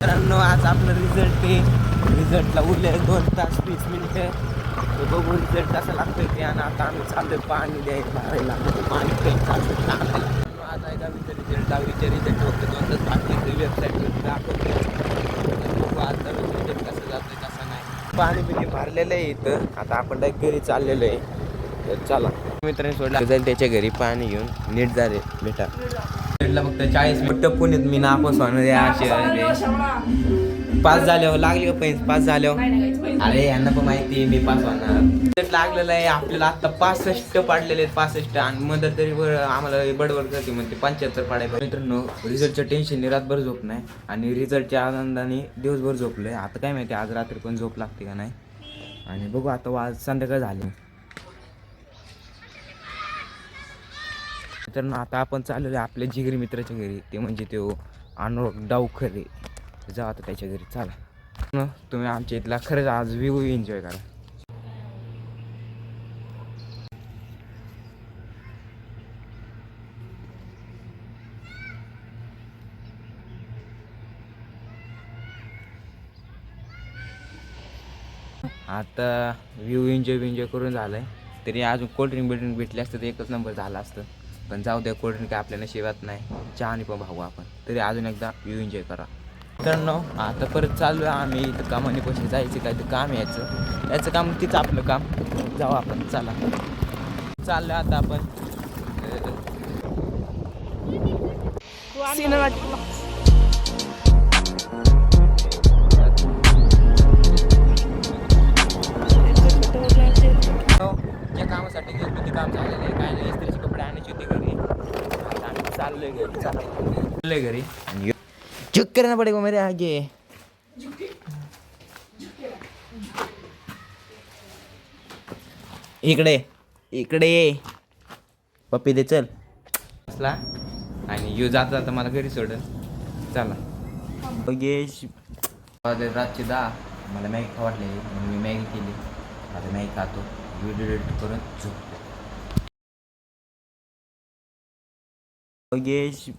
मित्रांनो आज आपलं रिझल्ट आहे. रिझल्टला उरले 2 तास 20 मिनिटं. तर बघू रिझल्ट कसं लागतोय ते. आणि आता आम्ही चाललोय पाणी द्यायला भरायला. पाणी प्यायचं चालू आज आहे दहावीचा रिझल्ट. दहावीच्या रिझल्ट फक्त 2 तास बाकी वेबसाईटवरती दाखवते. बघू आज दहावीचा रिझल्ट कसं जातोय कसं नाही. पाणी बिणी भरलेलं आहे इथं. आता आपण डायरेक्ट घरी चाललेलो आहे. तर चला मित्रांनी सोडला जाईल त्याच्या घरी पाणी घेऊन. नीट झाले बेटा फक्त 40 मिनिटं पुण्यात मी नापास होणार. पास झाल्यावर लागले का पैसे पास झाल्यावर. अरे यांना पण माहिती आहे मी पास होणार. लागलेलं आहे आपल्याला आता 65 पाडलेले आहेत 65. आणि मदत तरी आम्हाला बडबड करते म्हणते 75 पाडायचं. मित्रांनो रिझल्टचं टेन्शन रातभर झोप नाही. आणि रिझल्टच्या आनंदाने दिवसभर झोपलोय. आता काय माहिती आज रात्री पण झोप लागते का नाही. आणि बघू आता आज संध्याकाळ झाली. तर आता आपण चाललेलो आहे आपल्या जिगरी मित्राच्या घरी. ते म्हणजे तो अनुराग डावखरे. जाऊ आता त्याच्या घरी चला. तुम्ही आमच्या इथला खरंच आज व्ह्यू एन्जॉय करा. आता व्ह्यू एन्जॉय करून झालंय. तरी अजून कोल्ड्रिंक भेटली असतं तर एकच नंबर झाला असतं. पण जाऊ द्या कोल्ड्रिंक काय आपल्याला नशिबात नाही. चहा आणि पण भाऊ आपण तरी अजून एकदा व्ह्यू एन्जॉय करा. तर आता परत चालू आहे आम्ही इथं कामाने पैसे जायचं काय ते काम याचं काम तीच आपलं काम. जाऊ आपण चला चाललं आता आपण ज्या कामासाठी गेलो ते काम झालेलं आहे. काय नाही इस्त्रीचे कपडे आणायचे होते घरी. आता आम्ही चाललोय घरी चाललोय घरी. आणि चुक करना पडेगा मेरे आगे. इकडे इकडे पप्पी दे चल असला. आणि यो जाता जाता मला घरी सोडन चला. बघेश रातची 10 मला मॅगी खाऊ वाटली म्हणून मी मॅगी केली. आता मॅगी खातो व्हिडिओ एडिट करून झोपतो. बघेश